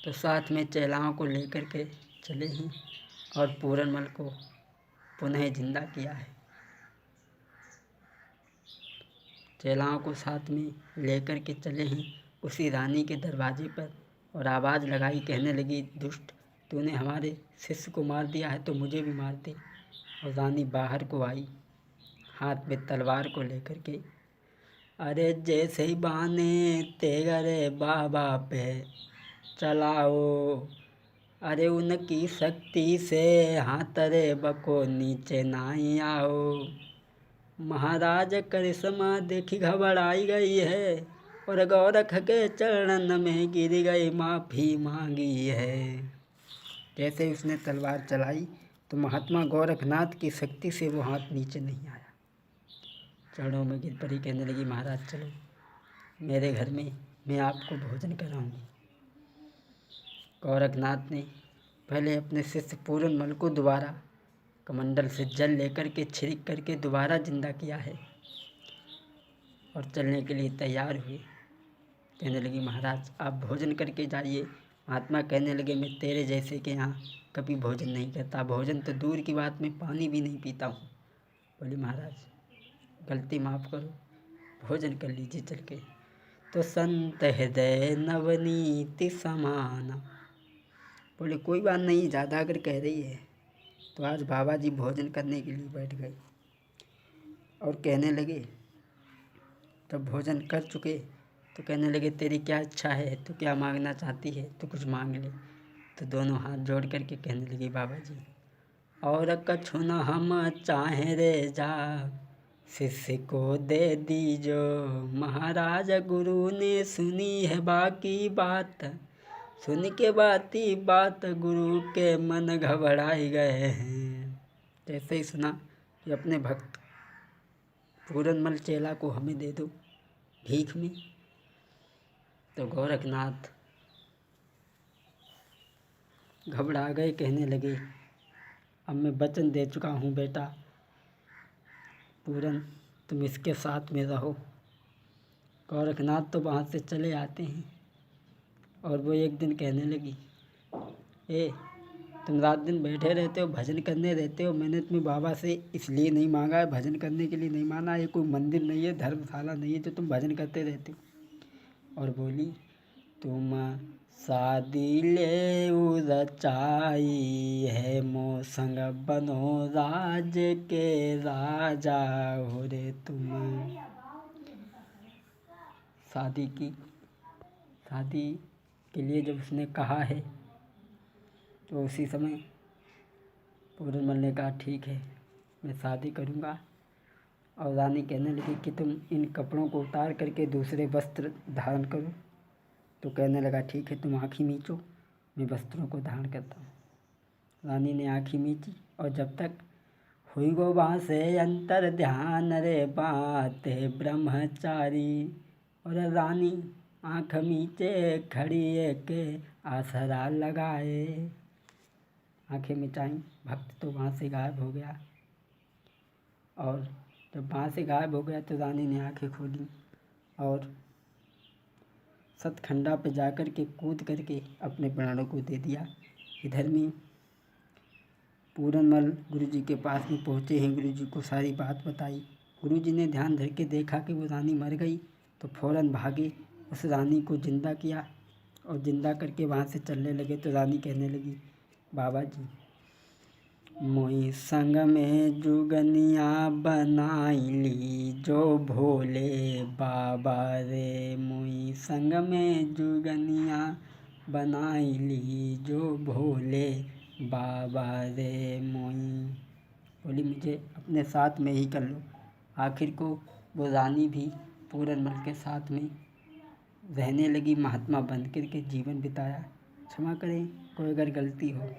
तो साथ में चेलाओं को लेकर के चले हैं और पूरनमल को पुनः जिंदा किया है। चेलाओं को साथ में लेकर के चले हैं उसी रानी के दरवाजे पर और आवाज़ लगाई, कहने लगी, दुष्ट, तूने हमारे शिष्य को मार दिया है तो मुझे भी मार दे। और रानी बाहर को आई हाथ में तलवार को लेकर के। अरे जैसे ही बहाने तेरे बाबा पे चलाओ, अरे उनकी शक्ति से हाथ रे बको नीचे नहीं आओ। महाराज करिश्मा देखी घबराई गई है और गोरख के चरणन में गिर गई, माफ़ी मांगी है। जैसे ही उसने तलवार चलाई तो महात्मा गोरखनाथ की शक्ति से वो हाथ नीचे नहीं आया। चरणों में गिर पड़ी, कहने लगी, महाराज चलो मेरे घर में, मैं आपको भोजन कराऊंगी। गोरखनाथ ने पहले अपने शिष्य पूरनमल को दोबारा कमंडल से जल लेकर के छिड़क करके दोबारा जिंदा किया है और चलने के लिए तैयार हुए। कहने लगी, महाराज आप भोजन करके जाइए। महात्मा कहने लगे, मैं तेरे जैसे के यहाँ कभी भोजन नहीं करता, भोजन तो दूर की बात, मैं पानी भी नहीं पीता हूँ। बोले, महाराज गलती माफ़ करो, भोजन कर लीजिए चल के। तो संत हृदय नवनीति समाना। बोले, कोई बात नहीं, ज़्यादा अगर कह रही है तो आज बाबा जी भोजन करने के लिए बैठ गए। और कहने लगे, तब भोजन कर चुके तो कहने लगे, तेरी क्या इच्छा है, तो क्या मांगना चाहती है, तो कुछ मांग ले। तो दोनों हाथ जोड़ करके कहने लगे, बाबा जी और कछु न हम चाहें रे जा, शिष्य को दे दीजो। महाराज गुरु ने सुनी है बाकी बात, सुन के बाती बात गुरु के मन घबराए गए हैं। जैसे ही सुना कि अपने भक्त पूरनमल चेला को हमें दे दो भीख में, तो गोरखनाथ घबरा गए। कहने लगे, अब मैं वचन दे चुका हूँ बेटा पूरन, तुम इसके साथ में रहो। गोरखनाथ तो वहाँ से चले आते हैं और वो एक दिन कहने लगी, तुम रात दिन बैठे रहते हो, भजन करने रहते हो, मैंने तुम्हें बाबा से इसलिए नहीं मांगा है, भजन करने के लिए नहीं माना, ये कोई मंदिर नहीं है, धर्मशाला नहीं है जो तुम भजन करते रहते हो। और बोली, तुम शादी ले रचाई है, मो संग बनो राज के राजा हो रे तुम। शादी के लिए जब उसने कहा है तो उसी समय पूरनमल ने कहा, ठीक है मैं शादी करूँगा। और रानी कहने लगी कि तुम इन कपड़ों को उतार करके दूसरे वस्त्र धारण करो। तो कहने लगा, ठीक है तुम आँखें मीचो, मैं वस्त्रों को धारण करता हूँ। रानी ने आँखें मीची और जब तक हुई गो वहाँ से अंतर ध्यान रे बात ब्रह्मचारी। और रानी आँख मीचे खड़ी एक आसरा लगाए, आँखें मिचाई, भक्त तो वहाँ से गायब हो गया। और जब वहाँ से गायब हो गया तो रानी ने आँखें खोली और सतखंडा पे जाकर के कूद करके अपने प्राणों को दे दिया। इधर में पूरनमल गुरुजी के पास में पहुँचे हैं, गुरुजी को सारी बात बताई। गुरुजी ने ध्यान धर के देखा कि वो रानी मर गई तो फ़ौरन भागे, उस रानी को जिंदा किया और जिंदा करके वहाँ से चलने लगे। तो रानी कहने लगी, बाबा जी मोई संग में जुगनिया बनाई ली जो भोले बाबा रे, मोई संग में जुगनिया बनाई ली जो भोले बाबा रे मोई। बोली, मुझे अपने साथ में ही कर लो। आखिर को वो रानी भी पूरनमल के साथ में रहने लगी, महात्मा बन कर के जीवन बिताया। क्षमा करें कोई अगर गलती हो।